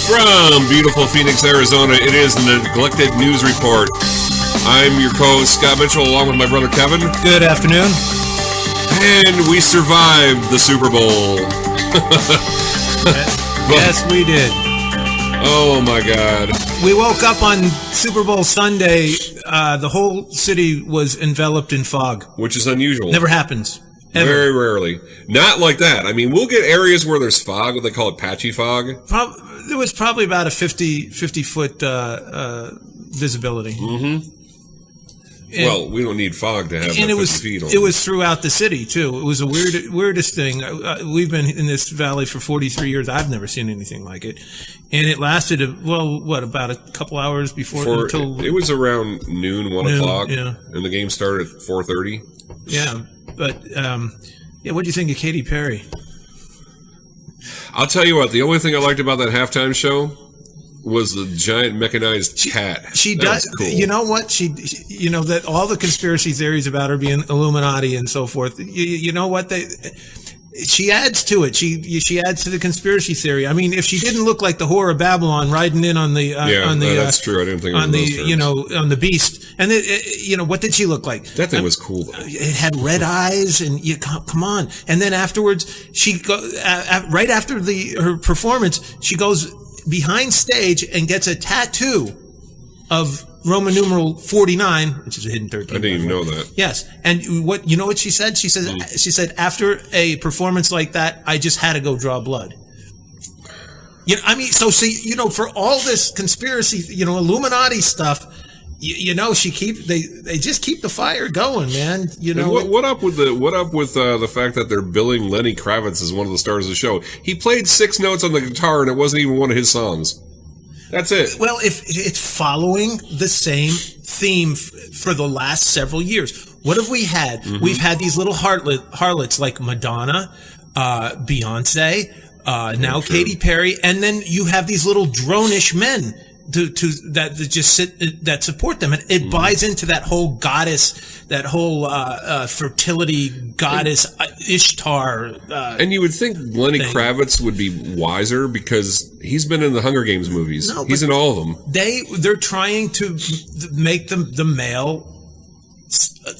From beautiful Phoenix, Arizona, it is the Neglected News Report. I'm your co-host, Scott Mitchell, along with my brother Kevin. Good afternoon. And we survived the Super Bowl. Yes, we did. Oh, my God. We woke up on Super Bowl Sunday. The whole city was enveloped in fog. Which is unusual. Never happens. Ever. Very rarely. Not like that. I mean, we'll get areas where there's fog, what they call it patchy fog. There was probably about a 50-foot visibility. Mm-hmm. Well, we don't need fog to have that 50 feet on. It was throughout the city, too. It was the weirdest thing. We've been in this valley for 43 years. I've never seen anything like it. And it lasted, about a couple hours before until... It was around noon, 1 o'clock. Yeah. And the game started at 4:30. Yeah. But, what do you think of Katy Perry? I'll tell you what, the only thing I liked about that halftime show was the giant mechanized cat. She does. Cool. You know what? That all the conspiracy theories about her being Illuminati and so forth. You know what? She adds to it. She adds to the conspiracy theory. I mean, if she didn't look like the whore of Babylon riding in on the that's true. I didn't think on on the beast. And what did she look like? That thing was cool though. It had red eyes, and come on. And then afterwards, she right after her performance, she goes behind stage and gets a tattoo of Roman numeral 49, which is a hidden 13. I didn't even know that. Yes. And you know what she said? She said, after a performance like that, I just had to go draw blood. For all this conspiracy, Illuminati stuff, they just keep the fire going, man. What up with the fact that they're billing Lenny Kravitz as one of the stars of the show? He played 6 notes on the guitar and it wasn't even one of his songs. That's it. Well, if it's following the same theme for the last several years. What have we had? Mm-hmm. We've had these little harlots like Madonna, Beyonce, now Katy Perry, and then you have these little drone-ish men that just sit that support them, and it buys into that whole goddess, that whole fertility goddess Ishtar. And you would think Lenny Kravitz would be wiser because he's been in the Hunger Games movies. No, he's in all of them. They're trying to make the male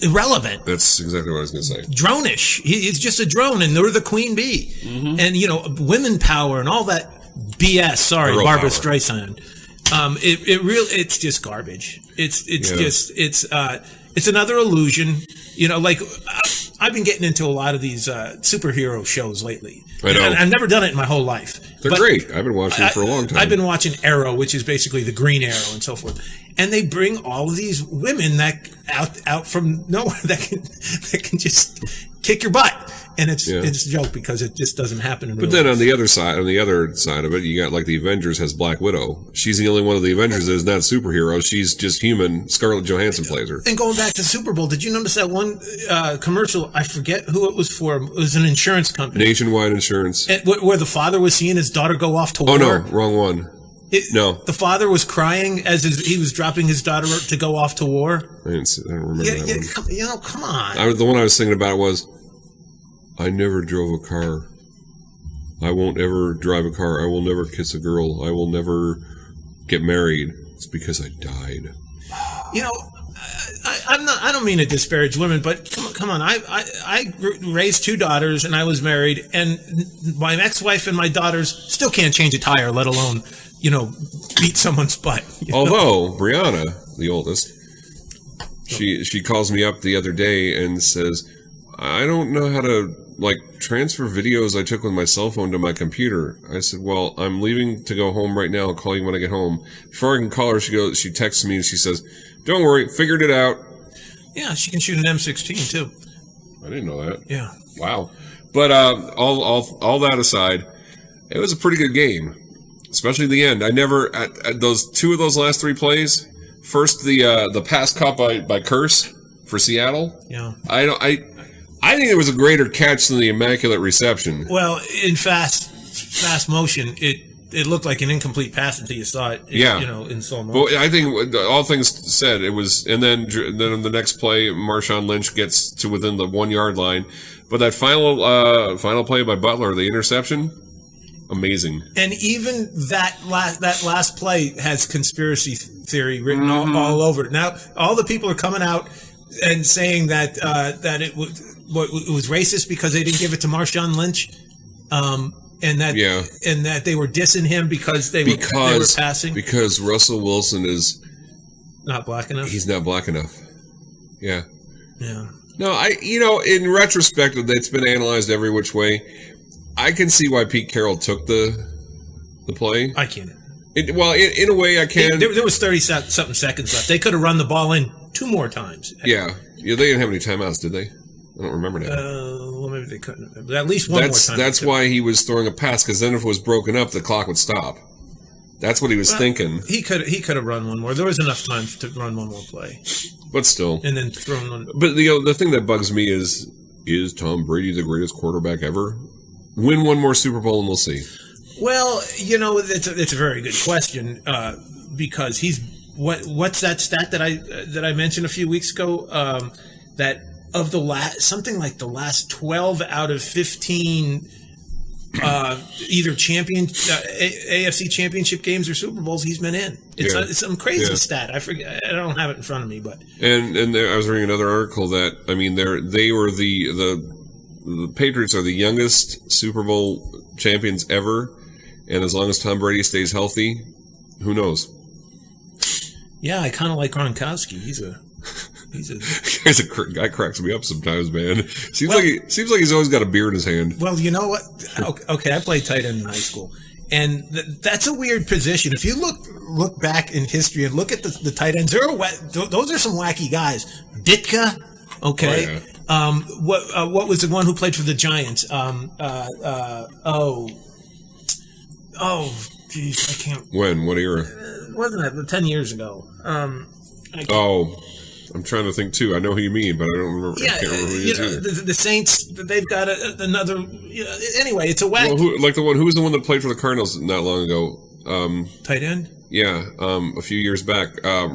irrelevant. That's exactly what I was going to say. Drone-ish. He's just a drone, and they're the queen bee, and women power and all that BS. Sorry, Girl Barbara power. Streisand. It's just garbage. It's another illusion. I've been getting into a lot of these superhero shows lately. I know. And I've never done it in my whole life. They're great. I've been watching them for a long time. I've been watching Arrow, which is basically the Green Arrow and so forth. And they bring all of these women that out from nowhere that can just kick your butt. And it's a joke because it just doesn't happen in real life. But then on the other side of it, you got like the Avengers has Black Widow. She's the only one of the Avengers that is not a superhero. She's just human. Scarlett Johansson plays her. And going back to Super Bowl, did you notice that one commercial? I forget who it was for. It was an insurance company. Nationwide Insurance. Where the father was seeing his daughter go off to war. Oh, no. Wrong one. No. The father was crying as he was dropping his daughter to go off to war. I don't remember that one. Come on. The one I was thinking about was, I never drove a car. I won't ever drive a car. I will never kiss a girl. I will never get married. It's because I died. I don't mean to disparage women, but come on. I raised 2 daughters and I was married, and my ex-wife and my daughters still can't change a tire, let alone, beat someone's butt. Although Brianna, the oldest, she calls me up the other day and says, I don't know how to transfer videos I took with my cell phone to my computer. I said, well, I'm leaving to go home right now. I'll call you when I get home. Before I can call her, she texts me and she says, don't worry, figured it out. Yeah, she can shoot an M16 too. I didn't know that. Yeah. Wow. But all that aside, it was a pretty good game, especially the end. I never at those 2 of those last 3 plays. First, the pass caught by Curse for Seattle. Yeah. I think it was a greater catch than the immaculate reception. Well, in fast motion, it looked like an incomplete pass until you saw it. In slow motion. But I think all things said, it was, and then in the next play, Marshawn Lynch gets to within the 1 yard line. But that final play by Butler, the interception, amazing. And even that last play has conspiracy theory written all over it. Now, all the people are coming out and saying that it was racist because they didn't give it to Marshawn Lynch, and that they were dissing him because they were passing. Because Russell Wilson is not black enough. He's not black enough. Yeah. Yeah. No, in retrospect, it's been analyzed every which way. I can see why Pete Carroll took the play. I can't. In a way, I can. There was 30-something seconds left. They could have run the ball in 2 more times. Yeah. They didn't have any timeouts, did they? I don't remember now. Well, maybe they couldn't. But at least one more time. That's why he was throwing a pass, because then if it was broken up, the clock would stop. That's what he was thinking. He could have run one more. There was enough time to run one more play. But still. And then throw one. But the thing that bugs me is Tom Brady the greatest quarterback ever? Win one more Super Bowl and we'll see. Well, it's a very good question because he's what's that stat that I mentioned a few weeks ago that of the last 12 out of 15 either AFC championship games or Super Bowls he's been in. It's some crazy stat. I forget. I don't have it in front of me, but and I was reading another article that they were the Patriots are the youngest Super Bowl champions ever, and as long as Tom Brady stays healthy, who knows? Yeah, I kind of like Gronkowski. He's a guy cracks me up sometimes, man. Seems like he's always got a beer in his hand. Well, you know what? Okay, I played tight end in high school, and that's a weird position. If you look back in history and look at the tight ends, those are some wacky guys. Ditka, okay. Oh, yeah. What was the one who played for the Giants? Geez, I can't. When? What era? Wasn't that 10 years ago? I'm trying to think too. I know who you mean, but I don't remember. Yeah, I can't remember who he is. The Saints, they've got another. Anyway, it's a whack. Well, who was the one that played for the Cardinals not long ago? Tight end. Yeah, a few years back. I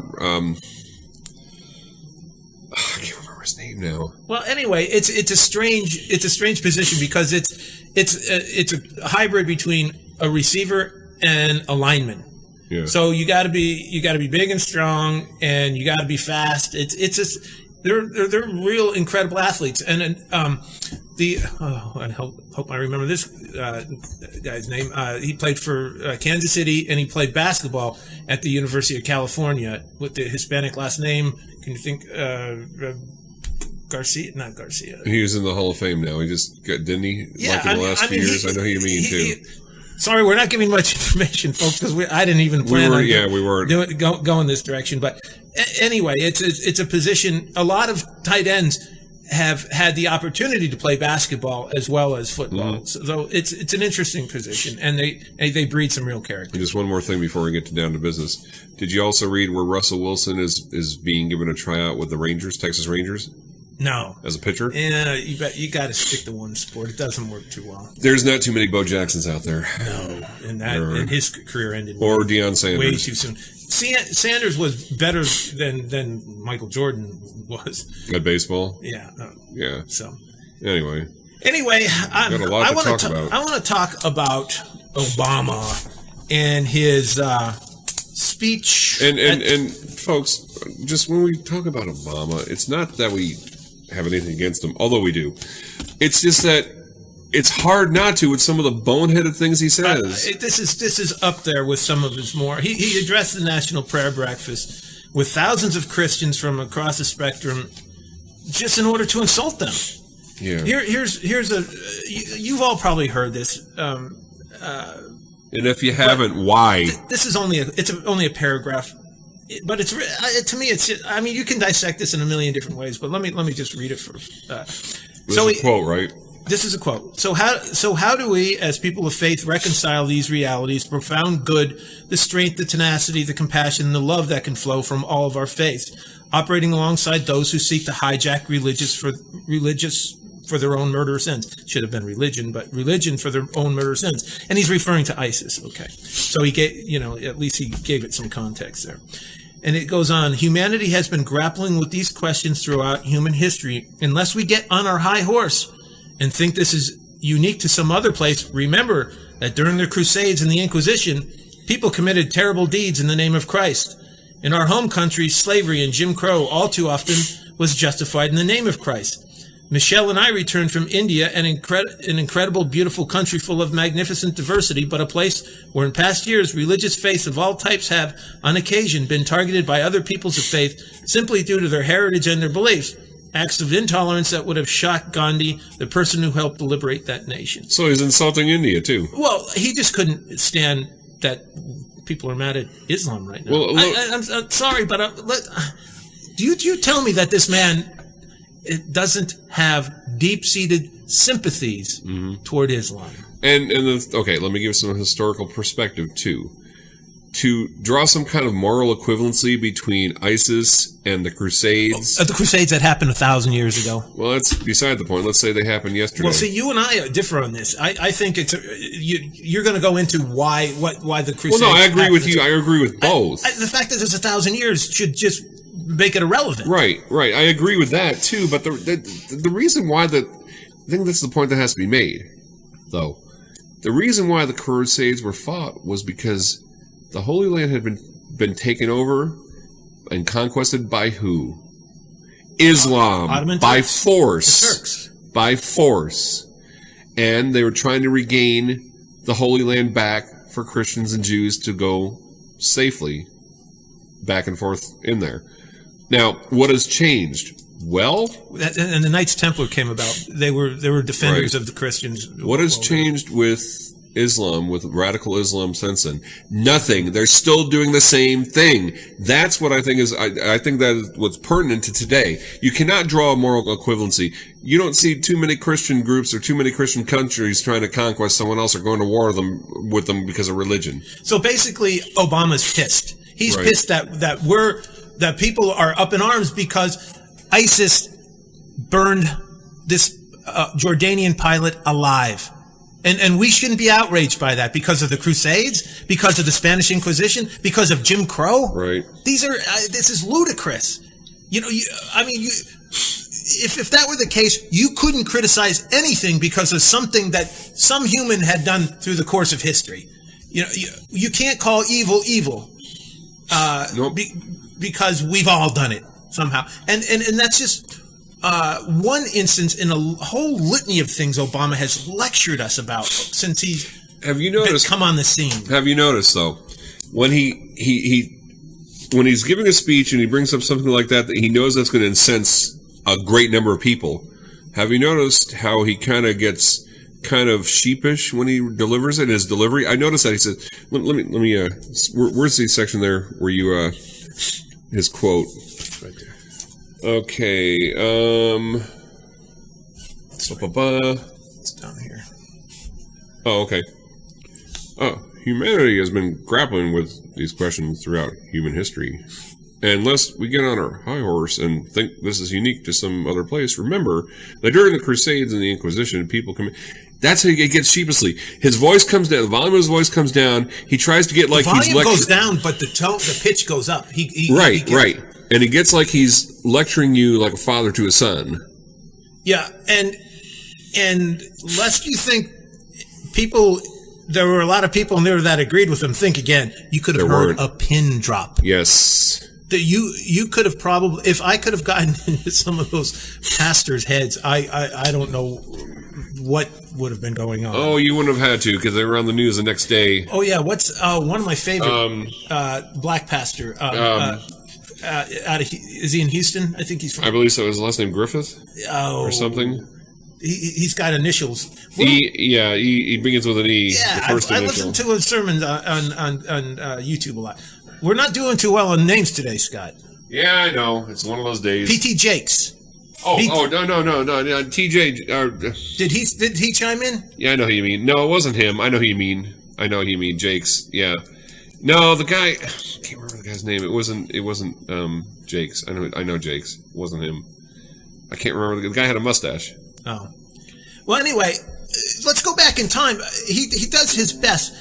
can't remember his name now. Well, anyway, it's a strange position because it's a hybrid between a receiver and a lineman. Yeah. So you got to be big and strong, and you got to be fast. It's just they're real incredible athletes. And I hope I remember this guy's name. He played for Kansas City, and he played basketball at the University of California with the Hispanic last name. Can you think? Garcia, not Garcia. He was in the Hall of Fame now. He just got, didn't he? Yeah, in the last few years. I know who you mean too. Sorry, we're not giving much information, folks, because I didn't even plan on we weren't going this direction. But anyway, it's a position. A lot of tight ends have had the opportunity to play basketball as well as football. Mm-hmm. So it's an interesting position, and they breed some real character. And just one more thing before we get down to business. Did you also read where Russell Wilson is being given a tryout with the Rangers, Texas Rangers? No. As a pitcher? Yeah, you got to stick to one sport. It doesn't work too well. There's not too many Bo Jacksons out there. No, and his career ended. Or Deion Sanders. Way too soon. Sanders was better than Michael Jordan was. At baseball? Yeah. Yeah. So. Anyway, I want to talk about Obama and his speech. And folks, just when we talk about Obama, it's not that we have anything against him, although we do. It's just that it's hard not to with some of the boneheaded things he says. This is up there with some of his more. He addressed the National Prayer Breakfast with thousands of Christians from across the spectrum, just in order to insult them. Yeah. Here's you've all probably heard this. And if you haven't, why? This is only a paragraph. But it's to me, I mean, you can dissect this in a million different ways. But let me just read it first. This is a quote, right? This is a quote. So how do we, as people of faith, reconcile these realities, profound good, the strength, the tenacity, the compassion, and the love that can flow from all of our faiths, operating alongside those who seek to hijack religious for their own murderous ends? Should have been religion, but religion for their own murderous ends. And he's referring to ISIS. Okay, so he gave, at least he gave it some context there. And it goes on, humanity has been grappling with these questions throughout human history. Unless we get on our high horse and think this is unique to some other place, remember that during the Crusades and the Inquisition, people committed terrible deeds in the name of Christ. In our home country, slavery and Jim Crow all too often was justified in the name of Christ. Michelle and I returned from India, an incredible, beautiful country full of magnificent diversity, but a place where in past years religious faiths of all types have, on occasion, been targeted by other peoples of faith simply due to their heritage and their beliefs. Acts of intolerance that would have shocked Gandhi, the person who helped liberate that nation. So he's insulting India, too. Well, he just couldn't stand that people are mad at Islam right now. Well, I'm sorry, but do you tell me that this man doesn't have deep-seated sympathies toward Islam? Okay, let me give some historical perspective, too. To draw some kind of moral equivalency between ISIS and the Crusades. The Crusades that happened 1,000 years ago. Well, that's beside the point. Let's say they happened yesterday. Well, see, you and I differ on this. I think it's you're going to go into why the Crusades. Well, no, I agree with you. I agree with both. The fact that it's 1,000 years should just make it irrelevant. Right. I agree with that too. But the reason why I think this is the point that has to be made, though. The reason why the Crusades were fought was because the Holy Land had been taken over and conquered by who? Islam. Ottoman by Turks. force. The Turks. By force. And they were trying to regain the Holy Land back for Christians and Jews to go safely back and forth in there. Now, what has changed? Well, and the Knights Templar came about. They were defenders of the Christians. What has changed with Islam, with radical Islam since then? Nothing. They're still doing the same thing. That's what I think is, I think that is what's pertinent to today. You cannot draw a moral equivalency. You don't see too many Christian groups or too many Christian countries trying to conquest someone else or going to war with them because of religion. So basically, Obama's pissed. He's pissed that people are up in arms because ISIS burned this Jordanian pilot alive. And we shouldn't be outraged by that because of the Crusades, because of the Spanish Inquisition, because of Jim Crow. Right. This is ludicrous. If that were the case, you couldn't criticize anything because of something that some human had done through the course of history. You can't call evil evil. Nope. Because we've all done it somehow. And that's just one instance in a whole litany of things Obama has lectured us about since he's come on the scene. Have you noticed, though, when when he's giving a speech and he brings up something like that he knows that's going to incense a great number of people, have you noticed how he kind of gets kind of sheepish when he delivers it in his delivery? I noticed that he said, let me where's the section there where you his quote right there. Okay, It's down here. Oh, okay. Humanity has been grappling with these questions throughout human history. And lest we get on our high horse and think this is unique to some other place, remember that during the Crusades and the Inquisition, people come in. That's how he gets sheepishly. His voice comes down. The volume of his voice comes down. He tries to get like he's lecturing. The volume goes down, but the pitch goes up. Right. And he gets like he's lecturing you like a father to a son. Yeah, and lest you think there were a lot of people in there that agreed with him. Think again. You could have heard a pin drop. Yes. You could have probably, if I could have gotten into some of those pastors' heads, I don't know what would have been going on. Oh, you wouldn't have had to because they were on the news the next day. Oh yeah, what's one of my favorite black pastor? Is he in Houston? I think he's from. I believe so. His last name Griffith or something. He's got initials. He begins with an E. Yeah, I listen to his sermons on YouTube a lot. We're not doing too well on names today, Scott. Yeah, I know. It's one of those days. P.T. Jakes. No. TJ. Did he chime in? Yeah, I know who you mean. No, it wasn't him. I know who you mean. Jakes. Yeah. No, the guy. I can't remember the guy's name. It wasn't. Jakes. I know Jakes. It wasn't him. I can't remember. The guy had a mustache. Oh. Well, anyway, let's go back in time. He does his best.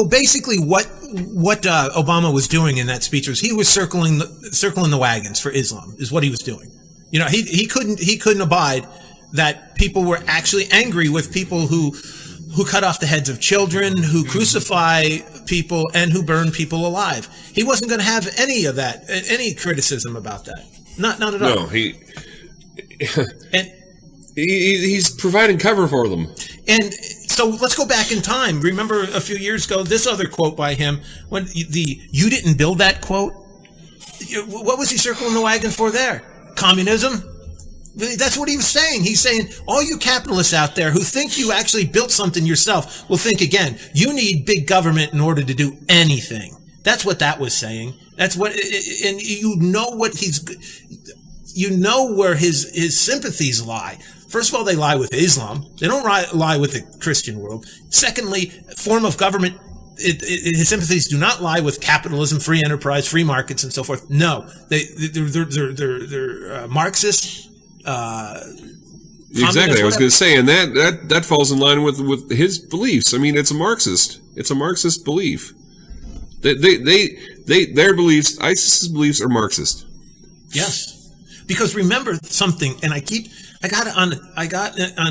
Basically, what Obama was doing in that speech was he was circling the wagons for Islam. Is what he was doing. He couldn't abide that people were actually angry with people who cut off the heads of children, who crucify people, and who burn people alive. He wasn't going to have any of that, any criticism about that. Not at all. No, And he's providing cover for them. And so let's go back in time. Remember a few years ago, this other quote by him, when "you didn't build that" quote. What was he circling the wagon for there? Communism? That's what he was saying. He's saying, all you capitalists out there who think you actually built something yourself will think again. You need big government in order to do anything. That's what that was saying. That's what, and you know what you know where his sympathies lie. First of all, they lie with Islam. They don't lie with the Christian world. Secondly, form of government, his sympathies do not lie with capitalism, free enterprise, free markets, and so forth. No, they're Marxist. Exactly. I was going to say, and that falls in line with his beliefs. I mean, it's a Marxist belief. Their beliefs, ISIS's beliefs are Marxist. Yes, because remember something, and I got on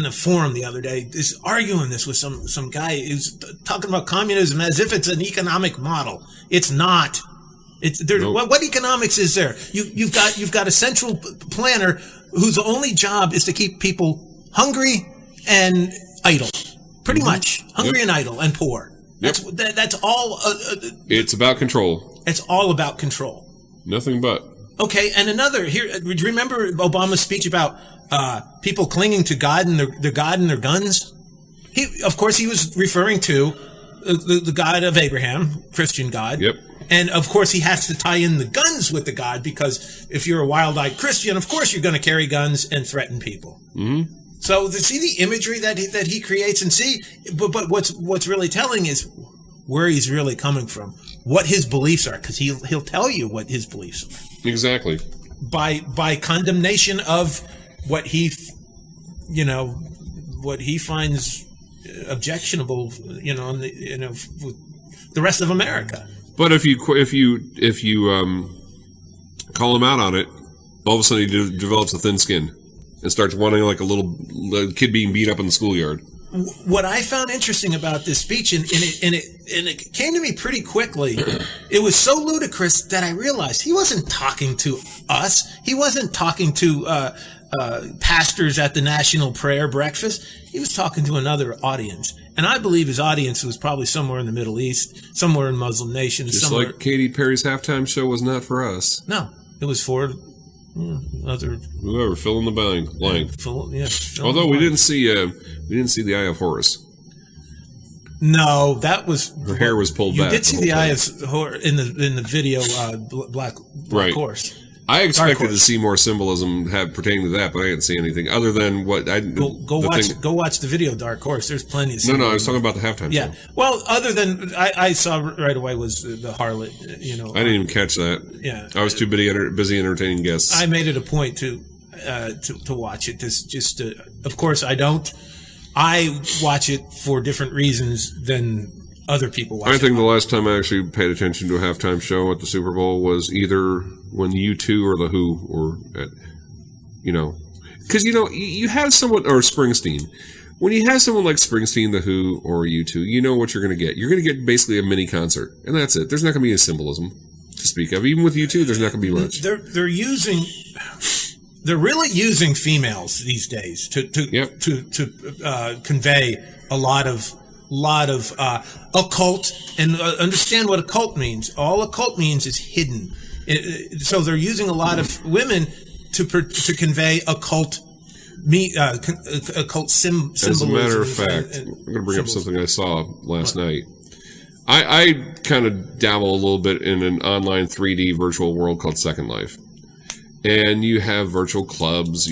a forum the other day, arguing this with some guy who's talking about communism as if it's an economic model. It's not. Nope. What economics is there? You've got a central planner whose only job is to keep people hungry and idle, pretty much hungry and idle and poor. That's all. It's about control. It's all about control. Nothing but. Okay, and another here. Remember Obama's speech about people clinging to God and their God and their guns? Of course, he was referring to the God of Abraham, Christian God. Yep. And of course, he has to tie in the guns with the God, because if you're a wild-eyed Christian, of course you're going to carry guns and threaten people. Mm-hmm. So see the imagery that he creates, and see, but what's really telling is where he's really coming from, what his beliefs are, because he'll tell you what his beliefs are. Exactly. By condemnation of what he finds objectionable, with the rest of America. But if you call him out on it, all of a sudden he develops a thin skin and starts wanting like a little kid being beat up in the schoolyard. What I found interesting about this speech, and it came to me pretty quickly, it was so ludicrous that I realized he wasn't talking to us. He wasn't talking to pastors at the National Prayer Breakfast. He was talking to another audience. And I believe his audience was probably somewhere in the Middle East, somewhere in Muslim nations. Just like Katy Perry's halftime show was not for us. No, it was for other whoever fill in the blank. Although we didn't see the Eye of Horus. No, that was her hair was pulled back. You did see the Eye of Horus in the video, Black right. Horse. I expected to see more symbolism pertaining to that, but I didn't see anything other than what I go watch the video, Dark Horse. There's plenty of No, I was talking about the halftime show. Well, other than I saw right away was the harlot. I didn't even catch that. Yeah, I was too busy entertaining guests. I made it a point to watch it. Of course, I don't. I watch it for different reasons than other people watch it. I think the last time I actually paid attention to a halftime show at the Super Bowl was either when U2 or the Who, or because you have someone, or Springsteen. When you have someone like Springsteen, the Who, or U2, you know what you're going to get. You're going to get basically a mini concert, and that's it. There's not going to be any symbolism to speak of. Even with U2, there's not going to be much. They're really using females these days to convey a lot of occult, and understand what occult means. All occult means is hidden. So they're using a lot of women to convey occult symbolism. As a matter of fact, I'm going to bring up something I saw last night. I kind of dabble a little bit in an online 3D virtual world called Second Life. And you have virtual clubs.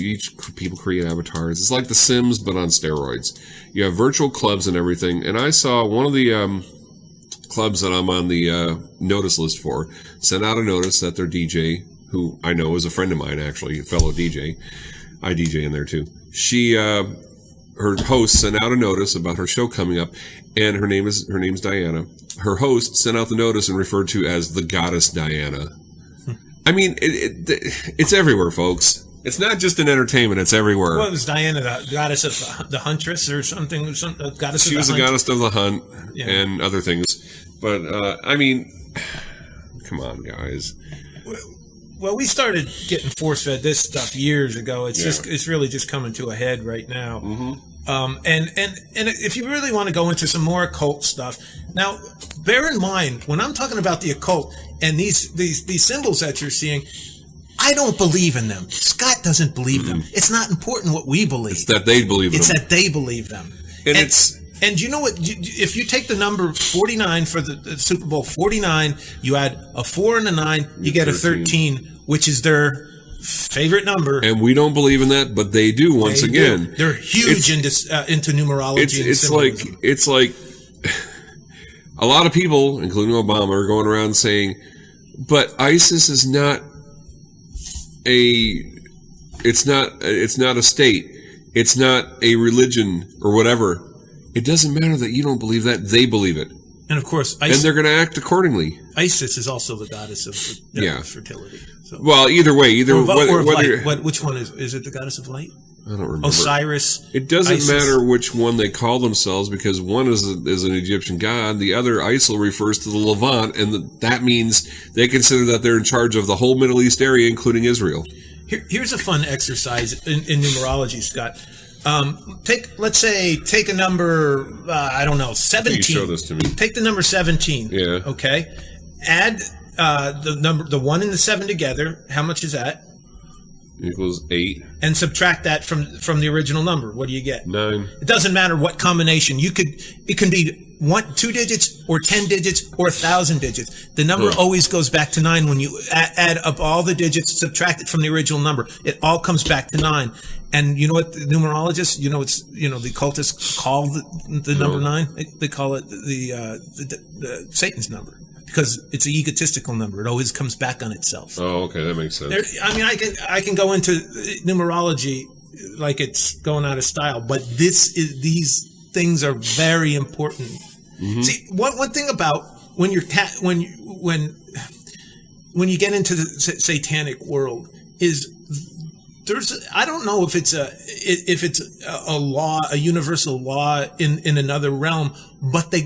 People create avatars. It's like The Sims, but on steroids. You have virtual clubs and everything. And I saw one of the clubs that I'm on the notice list for sent out a notice that their DJ, who I know is a friend of mine, actually, a fellow DJ. I DJ in there too. She, her host sent out a notice about her show coming up, and her name's Diana. Her host sent out the notice and referred to as the goddess Diana. I mean, it's everywhere, folks. It's not just in entertainment; it's everywhere. Well, it was Diana, the goddess of the huntress, or something. Goddess. She was the goddess of the hunt and other things. But I mean, come on, guys. Well, we started getting force fed this stuff years ago. It's really just coming to a head right now. And if you really want to go into some more occult stuff, now bear in mind when I'm talking about the occult and these symbols that you're seeing, I don't believe in them. Scott doesn't believe them. It's not important what we believe. It's that they believe them. It's that they believe them. And you know what? If you take the number 49 for the Super Bowl 49, you add a 4 and a 9, you get 13. a 13, which is their favorite number. And we don't believe in that, but they do. Once again, they're huge into numerology. It's like a lot of people, including Obama, are going around saying, "But ISIS is not it's not a state. It's not a religion or whatever." It doesn't matter that you don't believe that; they believe it, and of course, and they're going to act accordingly. Isis is also the goddess of fertility. So. Well, either way, which one is it? The goddess of light? I don't remember. Osiris. It doesn't Isis. matter which one they call themselves because one is an Egyptian god, the other Isil refers to the Levant, and that means they consider that they're in charge of the whole Middle East area, including Israel. Here's a fun exercise in numerology, Scott. Take a number, I don't know, 17. You show this to me. Take the number 17. Yeah. Okay. Add the 1 and the 7 together. How much is that? Equals 8. And subtract that from the original number. What do you get? 9. It doesn't matter what combination. It can be 2 digits or 10 digits or 1,000 digits. The number always goes back to 9 when you add up all the digits, subtract it from the original number. It all comes back to 9. And you know what the numerologists, the occultists call the number 9? They call it the Satan's number because it's an egotistical number. It always comes back on itself. Oh, okay, that makes sense. I can go into numerology like it's going out of style, but these things are very important. Mm-hmm. See, one thing about when you get into the satanic world is I don't know if it's a law, a universal law in another realm, but they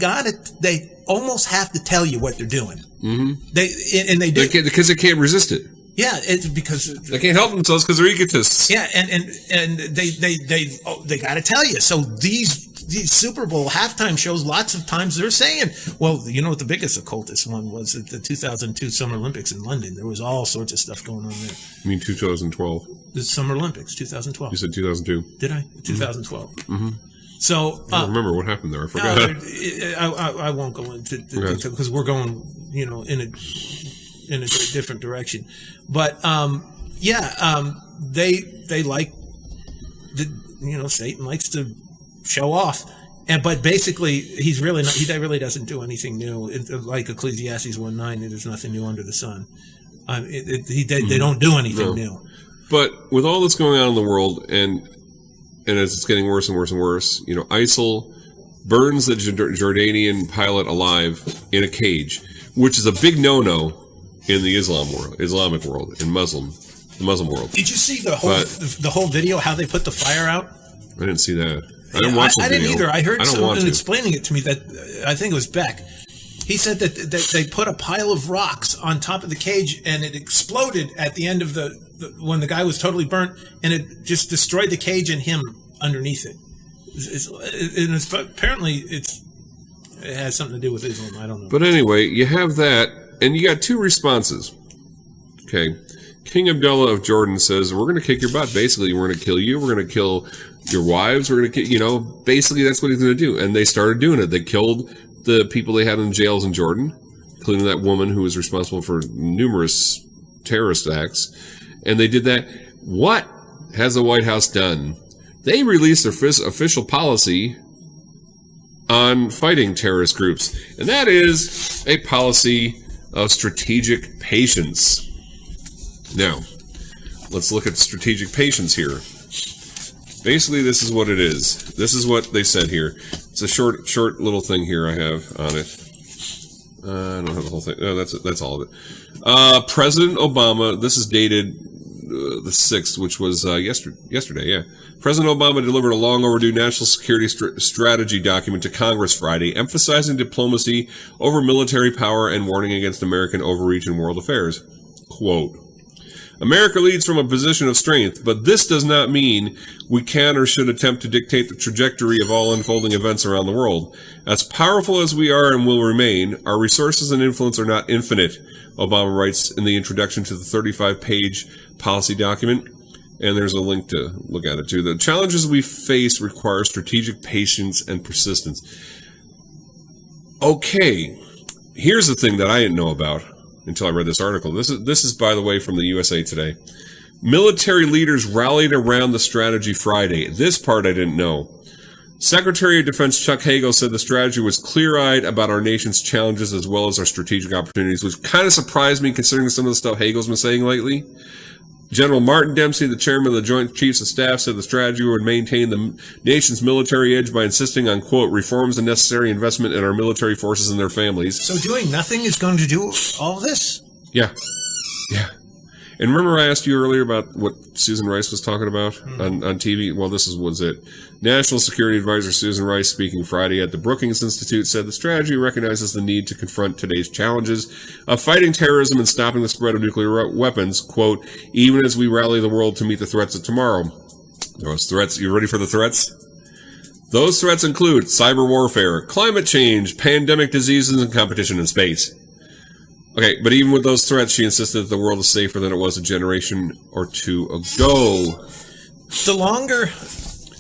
almost have to tell you what they're doing. Mm-hmm. They do because they can't resist it. Yeah, it's because they can't help themselves because they're egotists. Yeah, and they got to tell you. So these Super Bowl halftime shows, lots of times they're saying, well, you know what the biggest occultist one was at the 2002 Summer Olympics in London. There was all sorts of stuff going on there. You mean 2012? The Summer Olympics, 2012. You said 2002. Did I? 2012. Mm-hmm. So I don't remember what happened there. I forgot. I won't go into detail because we're going, in a different direction. But they like Satan likes to show off, but basically he really doesn't do anything new. Like Ecclesiastes 1:9, there's nothing new under the sun. They don't do anything new. But with all that's going on in the world, and as it's getting worse and worse and worse, ISIL burns the Jordanian pilot alive in a cage, which is a big no-no in the Islamic world, in the Muslim world. Did you see the whole video? How they put the fire out? I didn't see that. I didn't watch the video. I didn't either. I heard someone explaining it to me that I think it was Beck. He said that they put a pile of rocks on top of the cage and it exploded at the end of when the guy was totally burnt, and it just destroyed the cage and him underneath it. Apparently it has something to do with Islam. I don't know. But anyway, you have that, and you got 2 responses. Okay. King Abdullah of Jordan says, we're going to kick your butt. Basically, we're going to kill you. We're going to kill your wives. We're going to kill, basically that's what he's going to do. And they started doing it. They killed the people they had in jails in Jordan, including that woman who was responsible for numerous terrorist acts. And they did that. What has the White House done? They released their official policy on fighting terrorist groups. And that is a policy of strategic patience. Now, let's look at strategic patience here. Basically, this is what it is. This is what they said here. It's a short little thing here I have on it. I don't have the whole thing. No, that's all of it. President Obama, this is dated the 6th, which was yesterday, yeah. President Obama delivered a long overdue national security strategy document to Congress Friday, emphasizing diplomacy over military power and warning against American overreach in world affairs. Quote, America leads from a position of strength, but this does not mean we can or should attempt to dictate the trajectory of all unfolding events around the world. As powerful as we are and will remain, our resources and influence are not infinite, Obama writes in the introduction to the 35-page policy document. And there's a link to look at it too. The challenges we face require strategic patience and persistence. Okay, here's the thing that I didn't know about until I read this article. This is, by the way, from the USA Today. Military leaders rallied around the strategy Friday. This part I didn't know. Secretary of Defense Chuck Hagel said the strategy was clear-eyed about our nation's challenges as well as our strategic opportunities, which kind of surprised me considering some of the stuff Hagel's been saying lately. General Martin Dempsey, the chairman of the Joint Chiefs of Staff, said the strategy would maintain the nation's military edge by insisting on, quote, reforms and necessary investment in our military forces and their families. So doing nothing is going to do all this? Yeah. Yeah. And remember I asked you earlier about what Susan Rice was talking about on TV? Well, this was it. National Security Advisor Susan Rice, speaking Friday at the Brookings Institute, said the strategy recognizes the need to confront today's challenges of fighting terrorism and stopping the spread of nuclear weapons, quote, even as we rally the world to meet the threats of tomorrow. Those threats, you ready for the threats? Those threats include cyber warfare, climate change, pandemic diseases, and competition in space. Okay, but even with those threats, she insisted that the world is safer than it was a generation or two ago. The longer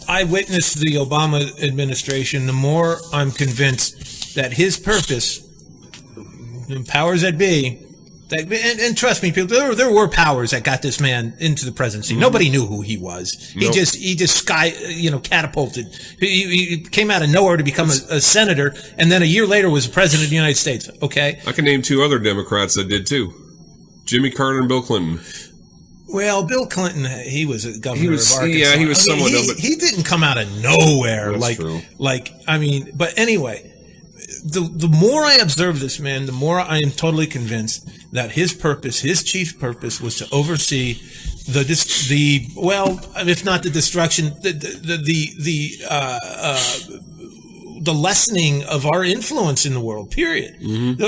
I witness the Obama administration, the more I'm convinced that his purpose, the powers that be, and trust me, people, there were powers that got this man into the presidency. Mm-hmm. Nobody knew who he was. Nope. He just catapulted. He came out of nowhere to become a senator, and then a year later was president of the United States. Okay, I can name 2 other Democrats that did too: Jimmy Carter and Bill Clinton. Well, Bill Clinton, he was a governor of Arkansas. Yeah, he was somewhat of it. He didn't come out of nowhere. That's true. But anyway. The more I observe this man, the more I am totally convinced that his purpose, his chief purpose, was to oversee if not the destruction, the lessening of our influence in the world. Period. Mm-hmm.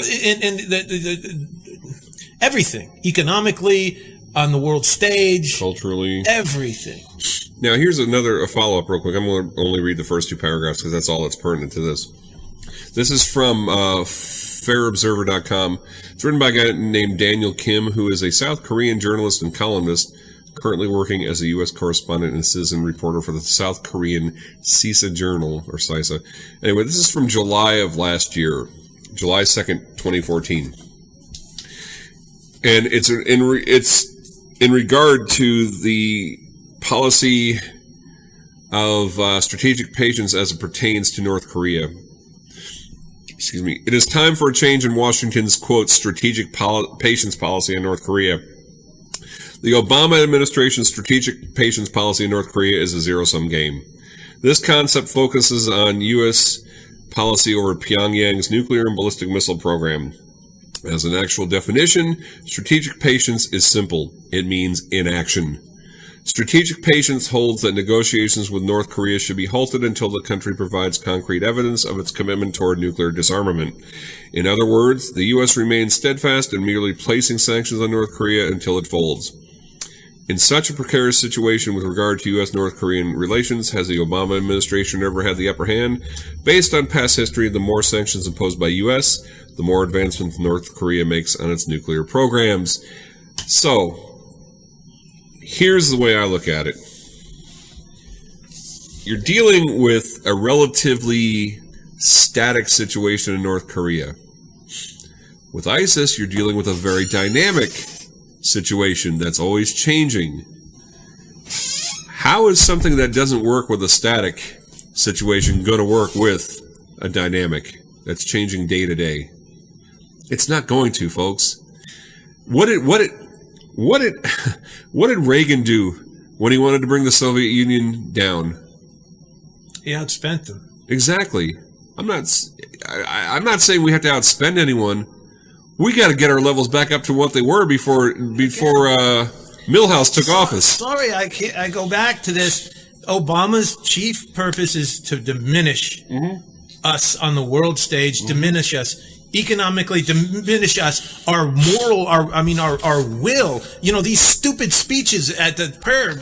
Everything, economically, on the world stage, culturally, everything. Now, here's a follow-up real quick. I'm going to only read the first 2 paragraphs because that's all that's pertinent to this. This is from fairobserver.com. It's written by a guy named Daniel Kim, who is a South Korean journalist and columnist, currently working as a U.S. correspondent and citizen reporter for the South Korean CISA Journal, or CISA. Anyway, this is from July of last year, July 2nd, 2014. And it's in regard to the policy of strategic patience as it pertains to North Korea. Excuse me. It is time for a change in Washington's, quote, strategic patience policy in North Korea. The Obama administration's strategic patience policy in North Korea is a zero-sum game. This concept focuses on U.S. policy over Pyongyang's nuclear and ballistic missile program. As an actual definition, strategic patience is simple. It means inaction. Strategic patience holds that negotiations with North Korea should be halted until the country provides concrete evidence of its commitment toward nuclear disarmament. In other words, the U.S. remains steadfast in merely placing sanctions on North Korea until it folds. In such a precarious situation with regard to U.S.-North Korean relations, has the Obama administration ever had the upper hand? Based on past history, the more sanctions imposed by U.S., the more advancements North Korea makes on its nuclear programs. So, here's the way I look at it. You're dealing with a relatively static situation in North Korea. With ISIS, you're dealing with a very dynamic situation that's always changing. How is something that doesn't work with a static situation going to work with a dynamic that's changing day to day? It's not going to, folks. What did Reagan do when he wanted to bring the Soviet Union down? He outspent them. Exactly. I'm not saying we have to outspend anyone. We got to get our levels back up to what they were before. Milhouse took office. Sorry, I go back to this. Obama's chief purpose is to diminish us on the world stage, diminish us economically, diminish us, our moral, our will. You know, these stupid speeches at the prayer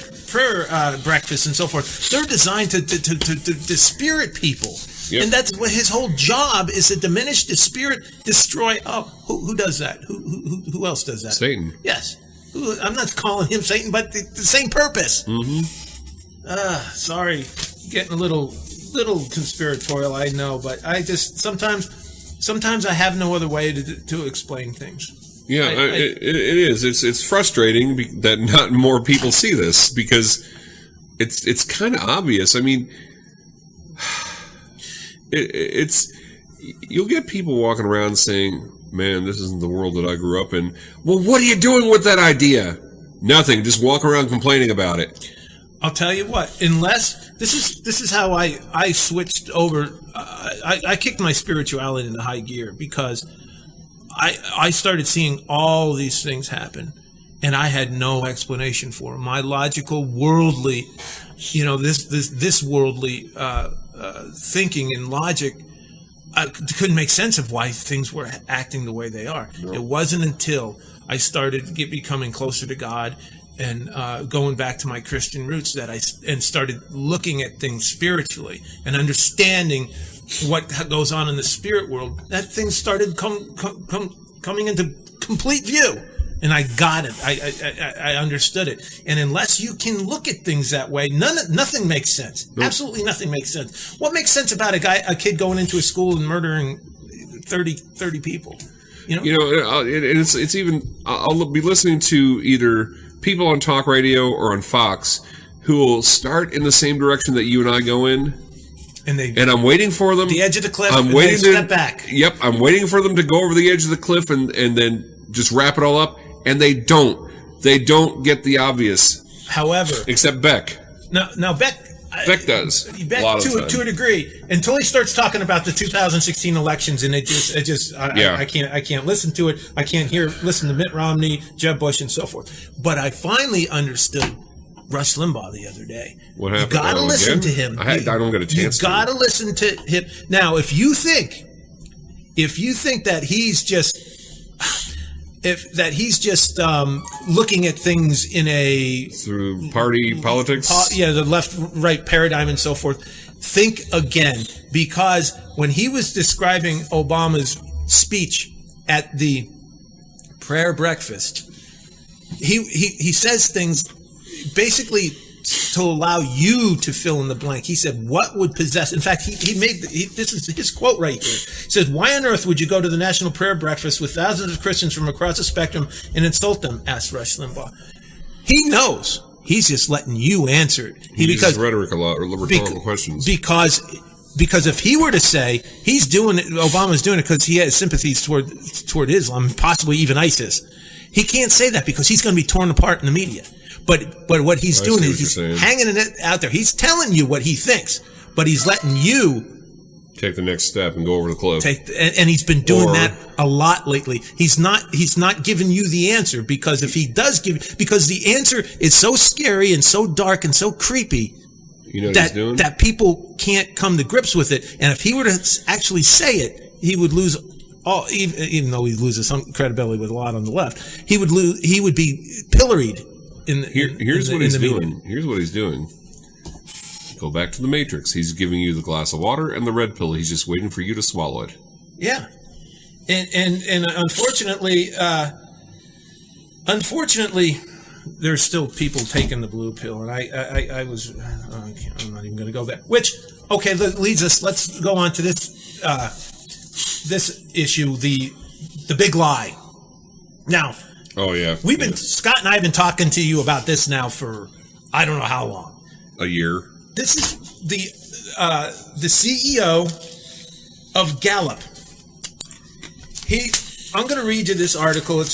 breakfast and so forth, they're designed to dispirit people. Yep. And that's what his whole job is, to diminish, dispirit, destroy. Oh, who does that? Who else does that? Satan. Yes. I'm not calling him Satan, but the same purpose. Sorry, getting a little conspiratorial, I know, but I just sometimes I have no other way to explain things. Yeah, it is. It's frustrating that not more people see this, because it's kind of obvious. I mean, it's you'll get people walking around saying, "Man, this isn't the world that I grew up in." Well, what are you doing with that idea? Nothing. Just walk around complaining about it. I'll tell you what. Unless this is how I switched over. I kicked my spirituality into high gear, because I started seeing all these things happen, and I had no explanation for them. My logical, worldly, this worldly thinking and logic, I couldn't make sense of why things were acting the way they are. No. It wasn't until I started becoming closer to God and going back to my Christian roots that I started looking at things spiritually and understanding what goes on in the spirit world, that things started coming into complete view. And I got it. I understood it. And unless you can look at things that way, nothing makes sense. Nope. Absolutely nothing makes sense. What makes sense about a kid going into a school and murdering 30 people? It's even, I'll be listening to either people on talk radio or on Fox who will start in the same direction that you and I go in. And I'm waiting for them. The edge of the cliff. I'm waiting to step back. Yep. I'm waiting for them to go over the edge of the cliff and then just wrap it all up. And they don't. They don't get the obvious. However, except Beck. No, Beck does. Beck, to a degree, until he starts talking about the 2016 elections, and I can't listen to it. I can't listen to Mitt Romney, Jeb Bush, and so forth. But I finally understood Rush Limbaugh the other day. What happened? You gotta listen to him. I don't get a chance. You gotta listen to him. Now, if you think that he's just looking at things through party politics, the left-right paradigm and so forth, think again, because when he was describing Obama's speech at the prayer breakfast, he says things basically to allow you to fill in the blank. He said, what would possess... In fact, this is his quote right here. He says, why on earth would you go to the National Prayer Breakfast with thousands of Christians from across the spectrum and insult them? Asked Rush Limbaugh. He knows. He's just letting you answer it. He uses rhetoric a lot, or rhetorical questions. Because if he were to say he's doing it, Obama's doing it because he has sympathies toward Islam, possibly even ISIS, he can't say that because he's going to be torn apart in the media. But what he's doing is he's hanging it out there. He's telling you what he thinks, but he's letting you take the next step and go over the cliff. And he's been doing that a lot lately. He's not giving you the answer, because if he does because the answer is so scary and so dark and so creepy, that people can't come to grips with it. And if he were to actually say it, he would lose all. Even though he loses some credibility with a lot on the left, he would be pilloried. Here's what he's doing. Go back to the Matrix. He's giving you the glass of water and the red pill. He's just waiting for you to swallow it. Yeah, and unfortunately, there's still people taking the blue pill, and I'm not even going to go there. Which leads us. Let's go on to this issue, the big lie. Now. Oh yeah. Scott and I have been talking to you about this now for I don't know how long. A year. This is the CEO of Gallup. I'm going to read you this article. It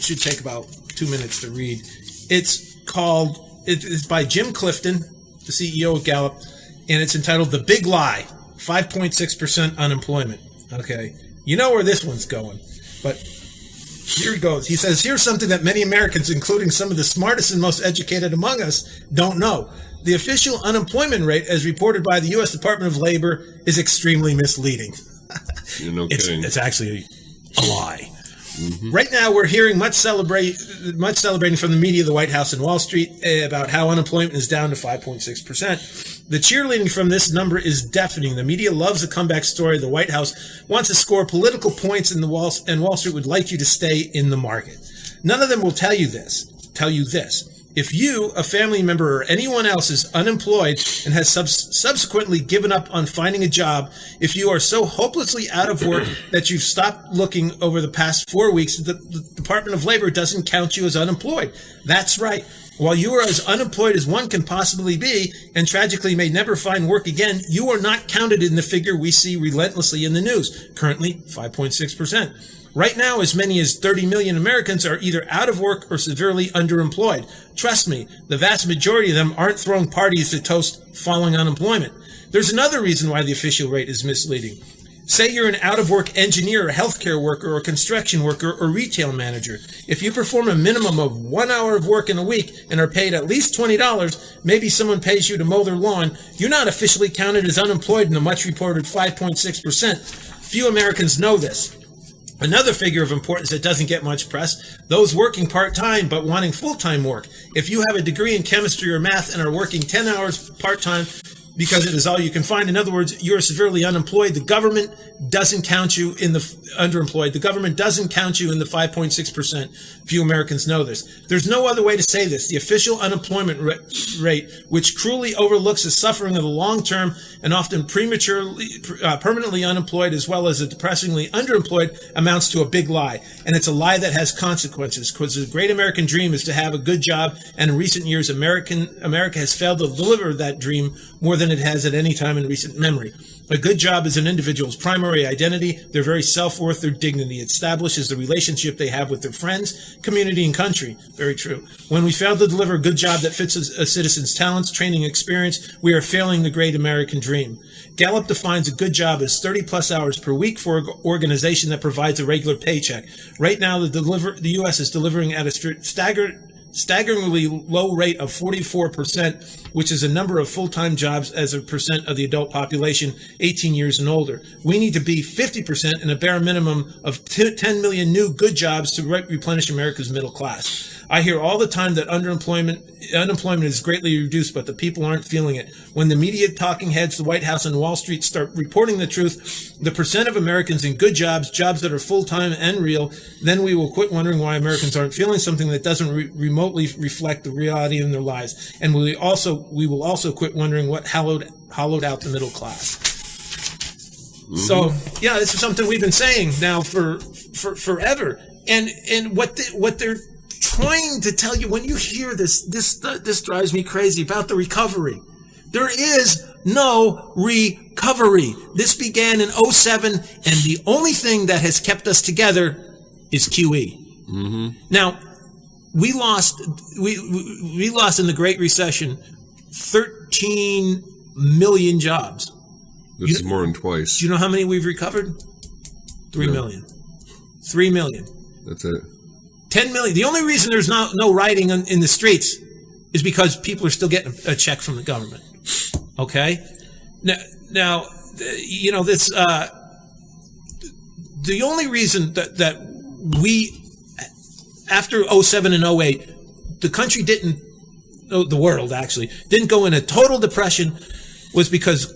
should take about 2 minutes to read. It's by Jim Clifton, the CEO of Gallup, and it's entitled "The Big Lie: 5.6% Unemployment." Okay, you know where this one's going, but. Here he goes. He says, here's something that many Americans, including some of the smartest and most educated among us, don't know. The official unemployment rate, as reported by the U.S. Department of Labor, is extremely misleading. No kidding. It's actually a lie. Mm-hmm. Right now, we're hearing much celebrating from the media, the White House, and Wall Street about how unemployment is down to 5.6%. The cheerleading from this number is deafening. The media loves a comeback story. The White House wants to score political points, and Wall Street would like you to stay in the market. None of them will tell you this. If you, a family member, or anyone else is unemployed and has subsequently given up on finding a job, if you are so hopelessly out of work that you've stopped looking over the past 4 weeks, the Department of Labor doesn't count you as unemployed. That's right. While you are as unemployed as one can possibly be, and tragically may never find work again, you are not counted in the figure we see relentlessly in the news, currently 5.6%. Right now, as many as 30 million Americans are either out of work or severely underemployed. Trust me, the vast majority of them aren't throwing parties to toast falling unemployment. There's another reason why the official rate is misleading. Say you're an out-of-work engineer, a healthcare worker, or a construction worker, or retail manager. If you perform a minimum of 1 hour of work in a week and are paid at least $20, maybe someone pays you to mow their lawn, you're not officially counted as unemployed in the much-reported 5.6%. Few Americans know this. Another figure of importance that doesn't get much press, those working part-time but wanting full-time work. If you have a degree in chemistry or math and are working 10 hours part-time because it is all you can find, in other words, you're severely unemployed, the government doesn't count you in the underemployed. The government doesn't count you in the 5.6%. Few Americans know this. There's no other way to say this. The official unemployment rate, which cruelly overlooks the suffering of the long-term and often permanently unemployed, as well as the depressingly underemployed, amounts to a big lie. And it's a lie that has consequences, because the great American dream is to have a good job, and in recent years, America has failed to deliver that dream more than it has at any time in recent memory. A good job is an individual's primary identity, their very self-worth, their dignity. It establishes the relationship they have with their friends, community, and country. Very true. When we fail to deliver a good job that fits a citizen's talents, training, experience, we are failing the great American dream. Gallup defines a good job as 30-plus hours per week for an organization that provides a regular paycheck. Right now, the U.S. is delivering at a staggeringly low rate of 44%, which is a number of full-time jobs as a percent of the adult population 18 years and older. We need to be 50% and a bare minimum of 10 million new good jobs to replenish America's middle class. I hear all the time that unemployment is greatly reduced, but the people aren't feeling it. When the media talking heads, the White House, and Wall Street start reporting the truth, the percent of Americans in good jobs that are full-time and real, then we will quit wondering why Americans aren't feeling something that doesn't remotely reflect the reality in their lives. And we will also quit wondering what hollowed out the middle class. Mm-hmm. So, yeah, this is something we've been saying now for forever. And what they're trying to tell you, when you hear this drives me crazy about the recovery. There is no recovery. This began in 2007, and the only thing that has kept us together is QE. Mm-hmm. Now, we lost in the Great Recession 13 million jobs. This is more than twice. Do you know how many we've recovered? 3 million. 3 million. That's it. 10 million. The only reason there's no rioting in the streets is because people are still getting a check from the government. Okay? Now you know, this, the only reason that we, after 2007 and 2008, the country the world actually, didn't go in a total depression was because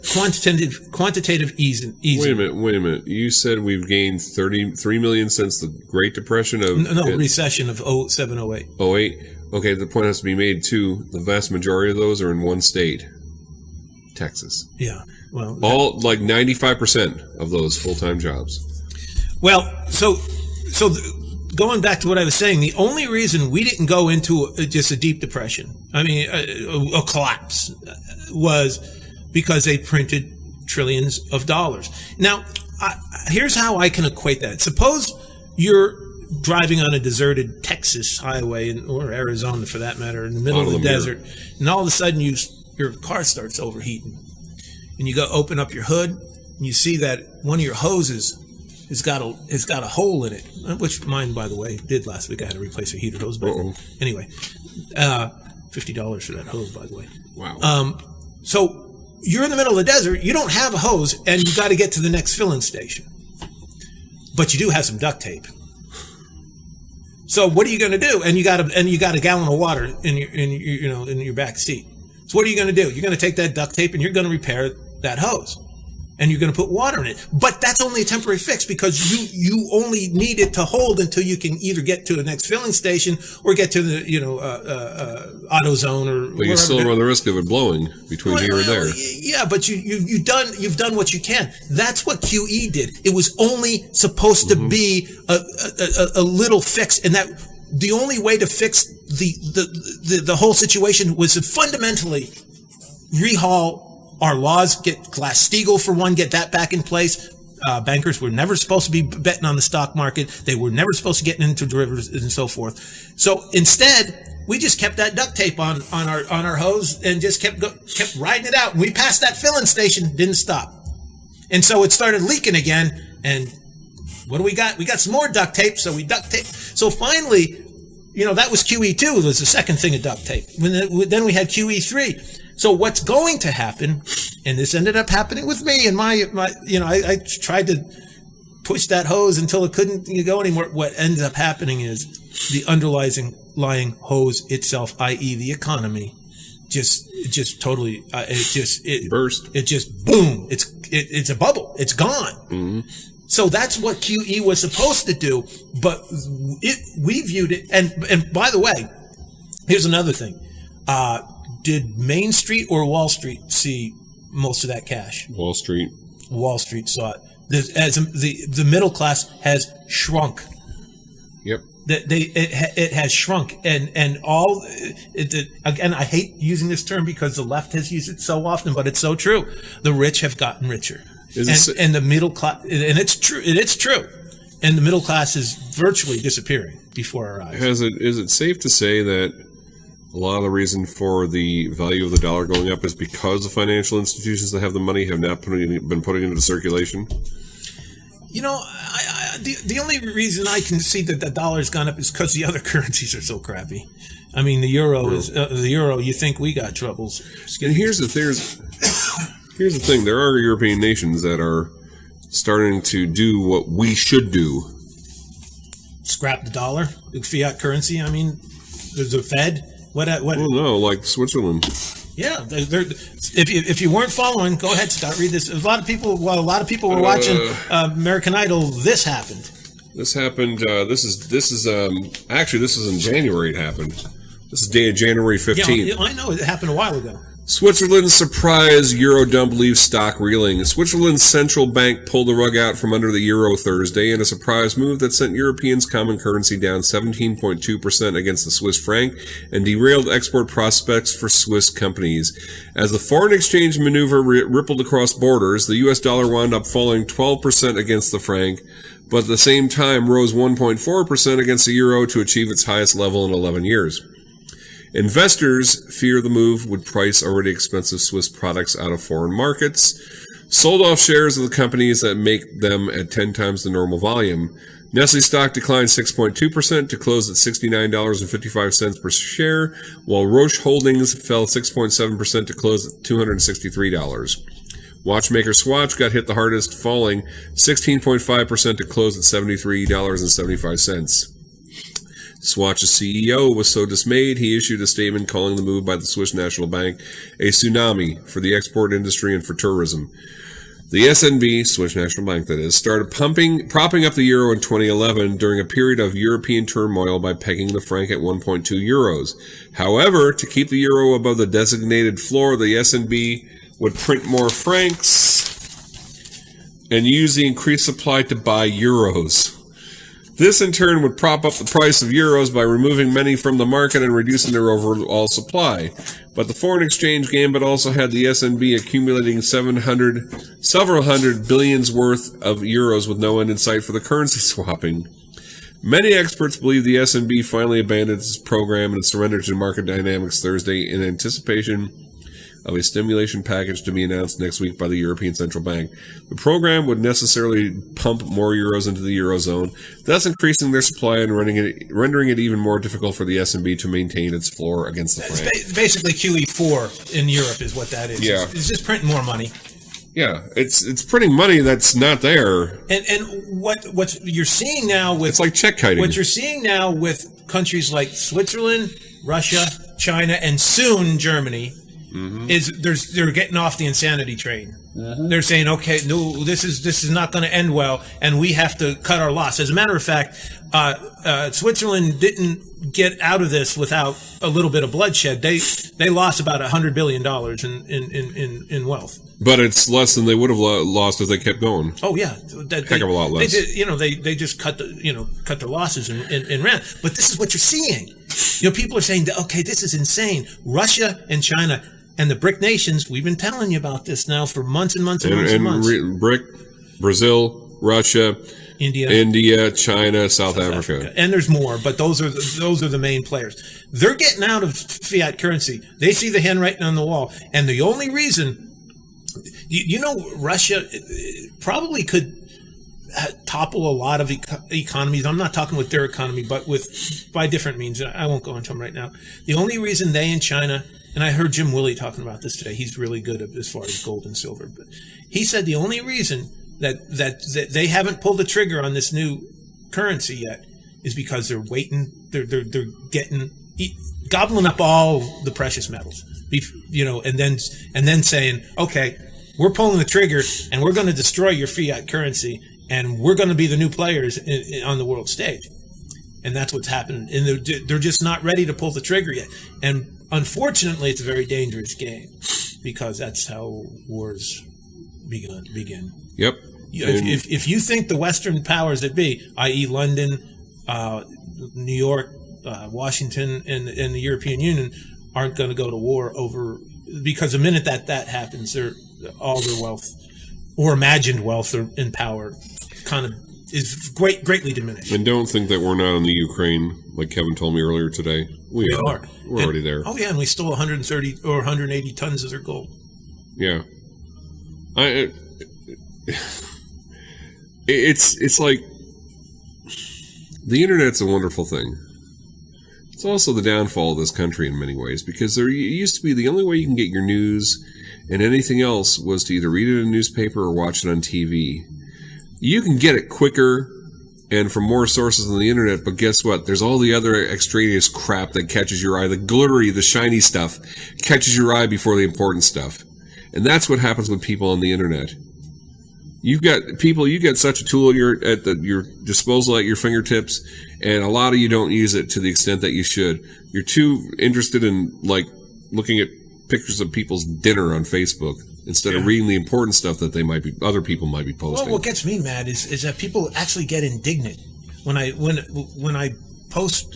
quantitative easing. Wait a minute. You said we've gained 33 million since the Great Depression of... recession of 2007, 2008. 2008. Okay, the point has to be made, too. The vast majority of those are in one state. Texas. Yeah. Well, all, like 95% of those full-time jobs. Well, so going back to what I was saying, the only reason we didn't go into just a deep depression, I mean, a collapse, was because they printed trillions of dollars. Now, here's how I can equate that. Suppose you're driving on a deserted Texas highway, or Arizona for that matter, in the middle of the desert, and all of a sudden your car starts overheating. And you go open up your hood, and you see that one of your hoses got a hole in it, which mine, by the way, did last week. I had to replace a heater hose, but anyway, $50 for that hose, by the way. Wow. So you're in the middle of the desert. You don't have a hose, and you got to get to the next filling station, but you do have some duct tape. So what are you going to do? And you got a gallon of water in your back seat. So what are you going to do? You're going to take that duct tape and you're going to repair that hose, and you're going to put water in it. But that's only a temporary fix because you only need it to hold until you can either get to the next filling station or get to the AutoZone or. But you still run the risk of it blowing between here and there. Yeah, but you've done what you can. That's what QE did. It was only supposed to be a little fix, and that the only way to fix the whole situation was to fundamentally rehaul our laws, get Glass-Steagall for one, get that back in place. Bankers were never supposed to be betting on the stock market. They were never supposed to get into derivatives and so forth. So instead, we just kept that duct tape on our hose and just kept riding it out. And we passed that filling station, didn't stop. And so it started leaking again. And what do we got? We got some more duct tape. So we duct tape. So finally, that was QE2. It was the second thing of duct tape. Then we had QE3. So what's going to happen, and this ended up happening with me, and I tried to push that hose until it couldn't go anymore. What ends up happening is the underlying hose itself, i.e. the economy, it totally burst. It just boom. It's a bubble. It's gone. Mm-hmm. So that's what QE was supposed to do, but we viewed it. And by the way, here's another thing. Did Main Street or Wall Street see most of that cash? Wall Street. Wall Street saw it. As the middle class has shrunk. Yep. It has shrunk, and all. Again, I hate using this term because the left has used it so often, but it's so true. The rich have gotten richer, and the middle class, and it's true. It's true, and the middle class is virtually disappearing before our eyes. Is it safe to say that a lot of the reason for the value of the dollar going up is because the financial institutions that have the money have not been putting it into circulation? The only reason I can see that the dollar's gone up is because the other currencies are so crappy. I mean, the euro is the euro. You think we got troubles? And here's the thing: there are European nations that are starting to do what we should do. Scrap the dollar, the fiat currency. I mean, there's the Fed. What? Well, no, like Switzerland. Yeah, if you weren't following, go ahead, Scott. Read this. A lot of people were watching American Idol. This happened. This happened. This is in January. It happened. This is dated January 15th. Yeah, I know it happened a while ago. Switzerland's surprise euro dump leaves stock reeling. Switzerland's central bank pulled the rug out from under the euro Thursday in a surprise move that sent Europeans' common currency down 17.2% against the Swiss franc and derailed export prospects for Swiss companies. As the foreign exchange maneuver rippled across borders, the US dollar wound up falling 12% against the franc, but at the same time rose 1.4% against the euro to achieve its highest level in 11 years. Investors fear the move would price already expensive Swiss products out of foreign markets, sold off shares of the companies that make them at 10 times the normal volume. Nestle stock declined 6.2% to close at $69.55 per share, while Roche Holdings fell 6.7% to close at $263. Watchmaker Swatch got hit the hardest, falling 16.5% to close at $73.75. Swatch's CEO was so dismayed he issued a statement calling the move by the Swiss National Bank a tsunami for the export industry and for tourism. The SNB, Swiss National Bank that is, started propping up the euro in 2011 during a period of European turmoil by pegging the franc at 1.2 euros. However, to keep the euro above the designated floor, the SNB would print more francs and use the increased supply to buy euros. This, in turn, would prop up the price of euros by removing many from the market and reducing their overall supply. But the foreign exchange gambit also had the SNB accumulating several hundred billions worth of euros with no end in sight for the currency swapping. Many experts believe the SNB finally abandoned its program and surrendered to market dynamics Thursday in anticipation of a stimulation package to be announced next week by the European Central Bank. The program would necessarily pump more euros into the Eurozone, thus increasing their supply and rendering it even more difficult for the SNB to maintain its floor against the franc. Basically, QE4 in Europe is what that is. Yeah. It's just printing more money. Yeah, it's printing money that's not there. And what you're seeing now with... It's like check kiting. What you're seeing now with countries like Switzerland, Russia, China, and soon Germany is they're getting off the insanity train. They're saying, okay, no, this is not going to end well, and we have to cut our loss. As a matter of fact, Switzerland didn't get out of this without a little bit of bloodshed. They lost about $100 billion in wealth. But it's less than they would have lost if they kept going. Oh yeah, heck of a lot less. They just cut their losses and ran. But this is what you're seeing. People are saying that, okay, this is insane. Russia and China and the BRIC nations. We've been telling you about this now for months and months and months. BRIC, Brazil, Russia, India, China, South Africa, and there's more. But those are the main players. They're getting out of fiat currency. They see the handwriting on the wall, and the only reason. Russia probably could topple a lot of economies. I'm not talking with their economy, but by different means. I won't go into them right now. The only reason they and China, and I heard Jim Willey talking about this today. He's really good as far as gold and silver. But he said the only reason that they haven't pulled the trigger on this new currency yet is because they're waiting. They're gobbling up all the precious metals. And then saying, okay, we're pulling the trigger and we're going to destroy your fiat currency and we're going to be the new players on the world stage. And that's what's happened. And they're just not ready to pull the trigger yet. And unfortunately, it's a very dangerous game because that's how wars begin. Yep. If you think the Western powers that be, i.e. London, New York, Washington, and the European Union, aren't going to go to war over, because the minute that happens, all their wealth or imagined wealth and power kind of is greatly diminished. And don't think that we're not in the Ukraine, like Kevin told me earlier today. We are. We're already there. Oh yeah, and we stole 130 or 180 tons of their gold. Yeah, it's like the internet's a wonderful thing. It's also the downfall of this country in many ways, because there used to be the only way you can get your news and anything else was to either read it in a newspaper or watch it on TV. You can get it quicker and from more sources on the internet, but guess what? There's all the other extraneous crap that catches your eye. The glittery, the shiny stuff catches your eye before the important stuff. And that's what happens with people on the internet. You get such a tool at your disposal, at your fingertips, and a lot of you don't use it to the extent that you should. You're too interested in looking at pictures of people's dinner on Facebook instead of reading the important stuff that other people might be posting. Well, what gets me mad is that people actually get indignant when I post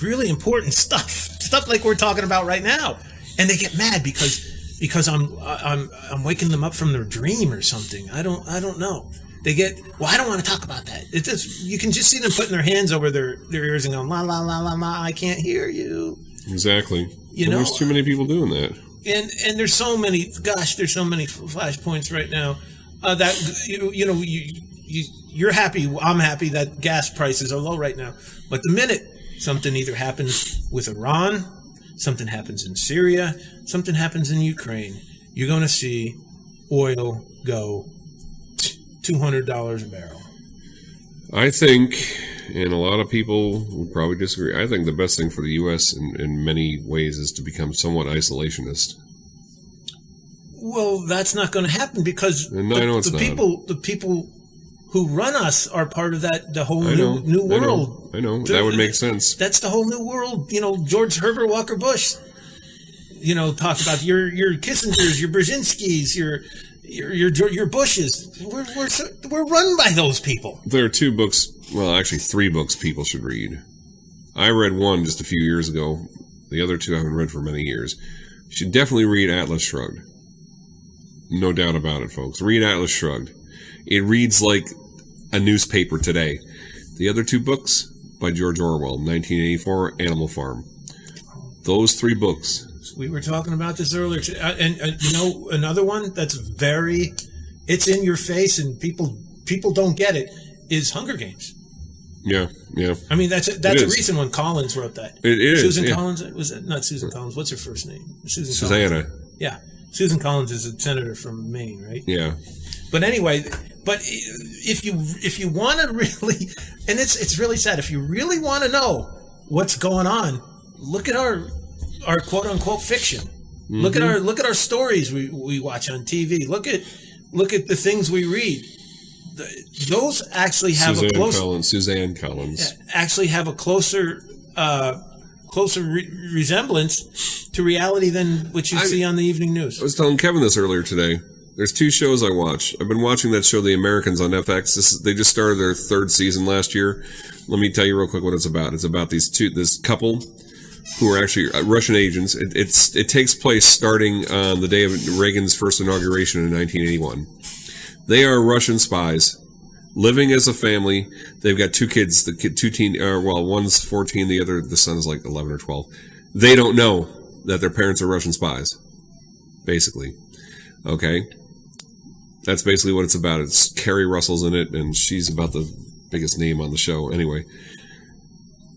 really important stuff like we're talking about right now, and they get mad because I'm waking them up from their dream or something. I don't know. They get, I don't want to talk about that. It's just, you can just see them putting their hands over their ears and going, la la la la la, I can't hear you. Exactly. There's too many people doing that. And there's so many flashpoints right now that you're happy. I'm happy that gas prices are low right now. But the minute something either happens with Iran, something happens in Syria, something happens in Ukraine, you're going to see oil go $200 a barrel. I think, and a lot of people would probably disagree, I think the best thing for the U.S. in many ways is to become somewhat isolationist. Well, that's not going to happen because the people who run us are part of the whole new world. I know. That would make sense. That's the whole new world. George Herbert Walker Bush, talk about your Kissingers, your Brzezinskis, your Bushes. We're run by those people. There are 2 books, well, actually 3 books people should read. I read one just a few years ago. The other 2 I haven't read for many years. You should definitely read Atlas Shrugged. No doubt about it, folks. Read Atlas Shrugged. It reads like a newspaper today. The other 2 books by George Orwell, 1984, Animal Farm. Those 3 books We were talking about this earlier, and you know another one that's it's in your face, and people don't get it is Hunger Games. Yeah. I mean, that's a recent one. Collins wrote that. It is. Susan Collins, was it not Susan Collins? What's her first name? Susanna. Collins. Yeah. Susan Collins is a senator from Maine, right? Yeah. But anyway, if you want to really, and it's really sad, if you really want to know what's going on, look at our quote unquote fiction. Mm-hmm. Look at our stories we watch on TV. Look at the things we read. Those actually have Suzanne Collins actually have a closer resemblance to reality than what you see on the evening news. I was telling Kevin this earlier today. There's 2 shows I watch. I've been watching that show, The Americans, on FX. They just started their 3rd season last year. Let me tell you real quick what it's about. It's about this couple who are actually Russian agents. It takes place starting on the day of Reagan's first inauguration in 1981. They are Russian spies living as a family. They've got 2 kids. One's 14, the son is like 11 or 12. They don't know that their parents are Russian spies, basically. Okay? That's basically what it's about. It's Carrie Russell's in it, and she's about the biggest name on the show. Anyway,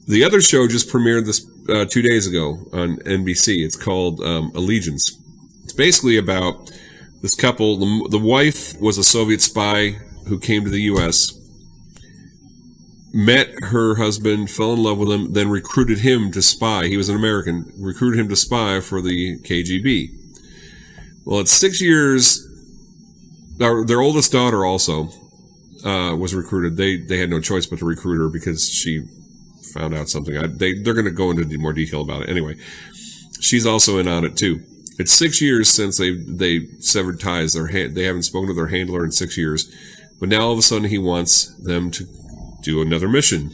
the other show just premiered this 2 days ago on NBC. It's called Allegiance. It's basically about this couple. The wife was a Soviet spy who came to the U.S., met her husband, fell in love with him, then recruited him to spy. He was an American. Recruited him to spy for the KGB. Well, at 6 years, their oldest daughter also was recruited. They had no choice but to recruit her because she found out something. They're going to go into more detail about it. Anyway, she's also in on it too. It's 6 years since they severed ties. They haven't spoken to their handler in 6 years. But now all of a sudden he wants them to do another mission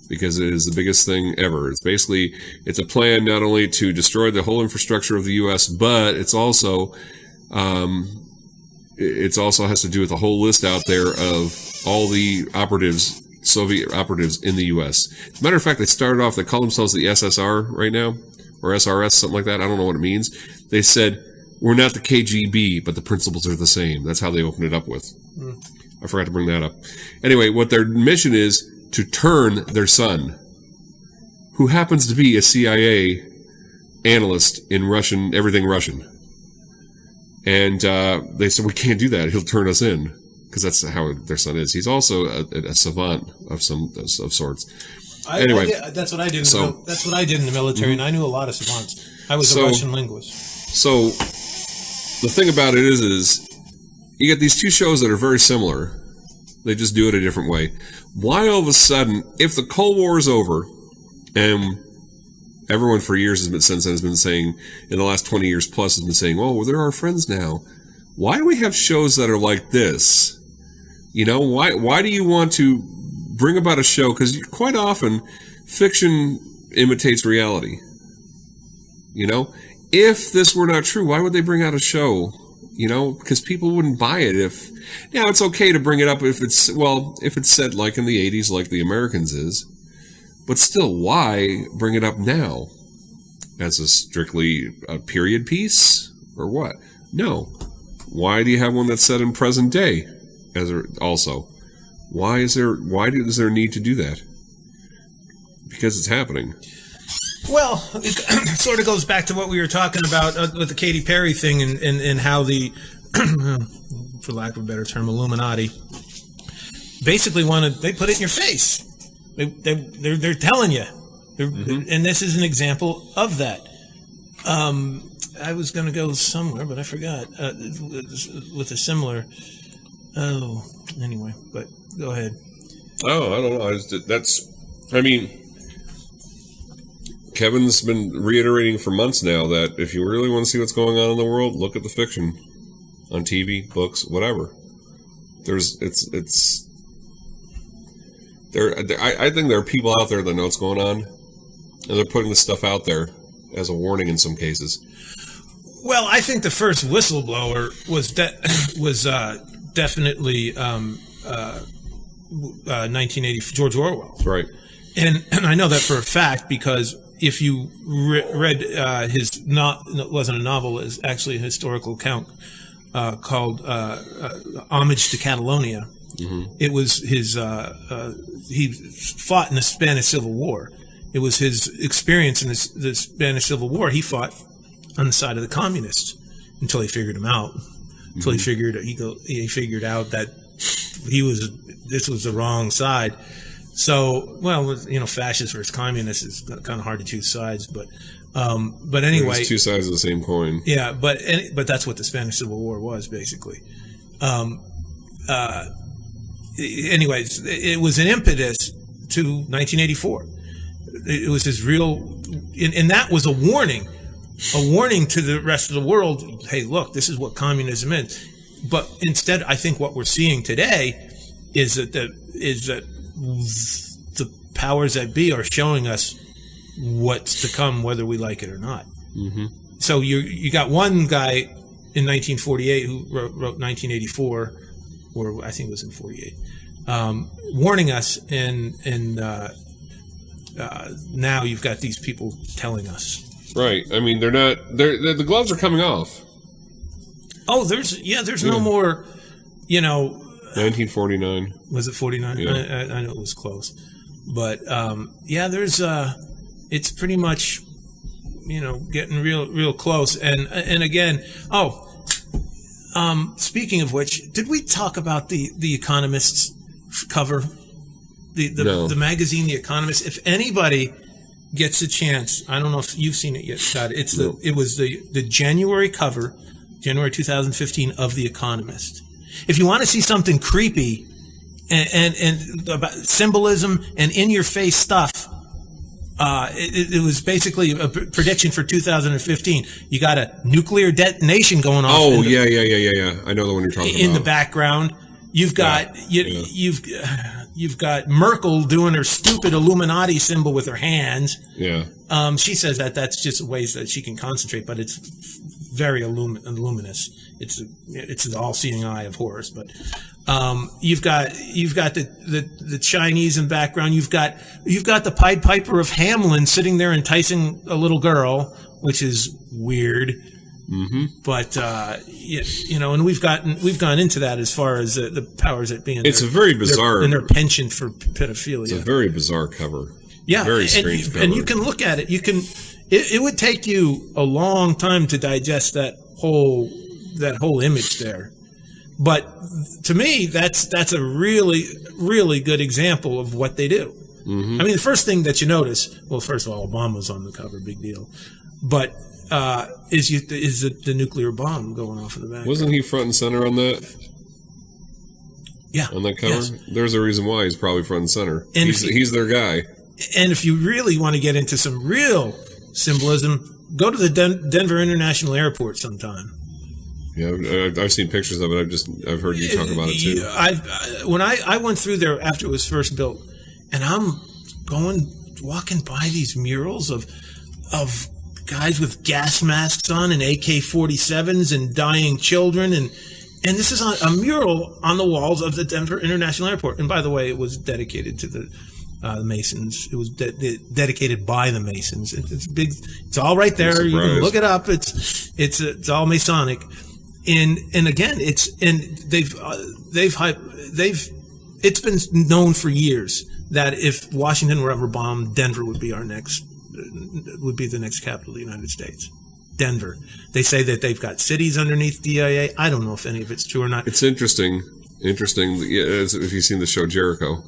because it is the biggest thing ever. It's a plan not only to destroy the whole infrastructure of the U.S., but it's also has to do with the whole list out there of all the Soviet operatives in the U.S. As a matter of fact, they call themselves the SSR right now, or SRS, something like that. I don't know what it means. They said, we're not the KGB, but the principles are the same. That's how they opened it up with. I forgot to bring that up. Anyway, what their mission is to turn their son, who happens to be a CIA analyst in everything Russian. And they said, we can't do that. He'll turn us in. Because that's how their son is. He's also a savant of sorts. Anyway, that's what I did. That's what I did in the military, and I knew a lot of savants. I was a Russian linguist. So the thing about it is you get these 2 shows that are very similar. They just do it a different way. Why all of a sudden, if the Cold War is over, and everyone for years has been saying, in the last 20 years plus, has been saying, well, they're our friends now. Why do we have shows that are like this? You know, why do you want to bring about a show? Because quite often, fiction imitates reality. You know, if this were not true, why would they bring out a show? You know, because people wouldn't buy it now it's okay to bring it up if it's said like in the 80s, like The Americans is. But still, why bring it up now? As a strictly a period piece? Or what? No. Why do you have one that's set in present day? Why is there a need to do that? Because it's happening. Well, it sort of goes back to what we were talking about with the Katy Perry thing and how the, for lack of a better term, Illuminati basically they put it in your face. They're telling you. And this is an example of that. I was going to go somewhere, but I forgot with a similar. Anyway, but go ahead. Oh, I don't know. Kevin's been reiterating for months now that if you really want to see what's going on in the world, look at the fiction on TV, books, whatever. I think there are people out there that know what's going on, and they're putting this stuff out there as a warning in some cases. Well, I think the first whistleblower was definitely 1980 George Orwell. Right. And I know that for a fact because if you read his it wasn't a novel, it was actually a historical account called Homage to Catalonia. Mm-hmm. It was his he fought in the Spanish Civil War. It was his experience in the Spanish Civil War. He fought on the side of the communists until he figured them out. Until he figured out that this was the wrong side. So, well, fascist versus communist is kind of hard to choose sides, but anyway, there's two sides of the same coin. Yeah, but that's what the Spanish Civil War was basically. Anyways, it was an impetus to 1984. It was his real, and that was a warning to the rest of the world. Hey, look, this is what communism is. But instead, I think what we're seeing today is that the powers that be are showing us what's to come, whether we like it or not. Mm-hmm. So you got one guy in 1948 who wrote 1984, or I think it was in 48, warning us, and now you've got these people telling us. Right. I mean, the gloves are coming off. Oh, there's no more, 1949. Was it 49? Yeah. I know it was close. But, there's, it's pretty much, getting real close. And again, speaking of which, did we talk about the Economist's cover? The magazine, The Economist. If anybody gets a chance, I don't know if you've seen it yet, Scott. It was the January cover, January 2015 of The Economist. If you want to see something creepy and about symbolism and in-your-face stuff, it was basically a prediction for 2015. You got a nuclear detonation going on. Oh, yeah. I know the one you're talking about. In the background, you've got you've got Merkel doing her stupid Illuminati symbol with her hands. Yeah. She says that's just ways that she can concentrate, but it's very luminous. It's an all-seeing eye of horrors. But you've got the Chinese in the background. You've got the Pied Piper of Hamelin sitting there enticing a little girl, which is weird. Mm-hmm. But and we've gone into that as far as the powers that be. It's a very bizarre, and their penchant for pedophilia. It's a very bizarre cover. Yeah, very strange cover. And you can look at it. It would take you a long time to digest that whole image there. But to me, that's a really, really good example of what they do. Mm-hmm. I mean, the first thing that you notice, well, first of all, Obama's on the cover, big deal. But is the nuclear bomb going off in the back? Wasn't he front and center on that? Yeah, on that cover. Yes. There's a reason why he's probably front and center. And he's their guy. And if you really want to get into some real symbolism, go to the Denver International Airport sometime. Yeah, I've seen pictures of it. I've heard you talk about it too. When I went through there after it was first built, and I'm walking by these murals of guys with gas masks on and AK-47s and dying children, and this is a mural on the walls of the Denver International Airport. And by the way, it was dedicated to the Masons. It was dedicated by the Masons. It's big. It's all right there. You can look it up. It's all Masonic. And again, it's been known for years that if Washington were ever bombed, Denver would be the next capital of the United States. Denver. They say that they've got cities underneath DIA. I don't know if any of it's true or not. It's interesting. If you've seen the show Jericho.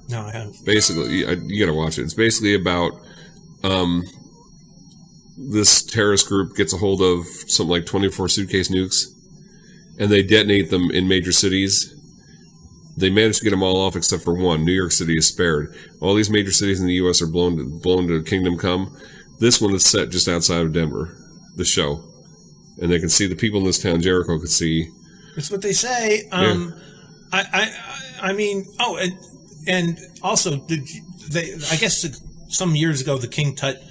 No, I haven't. Basically, you got to watch it. It's basically about this terrorist group gets a hold of something like 24 suitcase nukes, and they detonate them in major cities. They managed to get them all off except for one. New York City is spared. All these major cities in the U.S. are blown to kingdom come. This one is set just outside of Denver, the show. And they can see the people in this town, Jericho, could see. That's what they say. Yeah. I mean, and also, I guess some years ago, the King Tut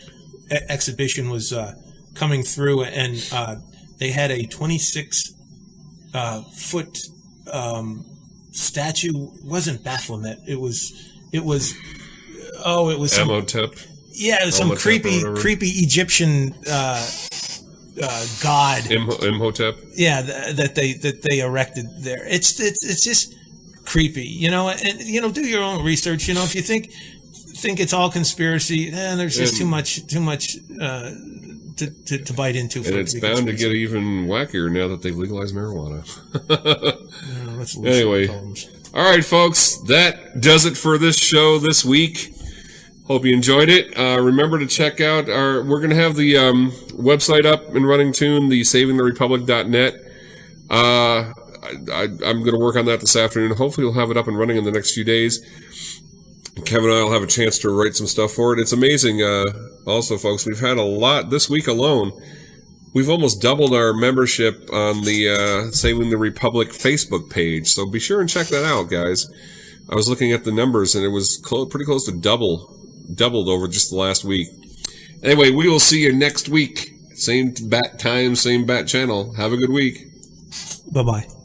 exhibition was coming through, and they had a 26-foot statue. It wasn't Baphomet. It was Amotep. Yeah, some creepy Egyptian god. Imhotep. Yeah, that they erected there. It's just creepy, and do your own research. If you think it's all conspiracy, there's just too much to bite into. And it's bound to get even wackier now that they've legalized marijuana. Anyway, all right, folks, that does it for this show this week. Hope you enjoyed it. Remember to check out we're going to have the website up and running soon, the savingtherepublic.net. I'm going to work on that this afternoon. Hopefully we'll have it up and running in the next few days. Kevin and I will have a chance to write some stuff for it. It's amazing. Also, folks, we've had a lot this week alone. We've almost doubled our membership on the Saving the Republic Facebook page. So be sure and check that out, guys. I was looking at the numbers and it was pretty close to doubled over just the last week. Anyway, we will see you next week. Same bat time, same bat channel. Have a good week. Bye-bye.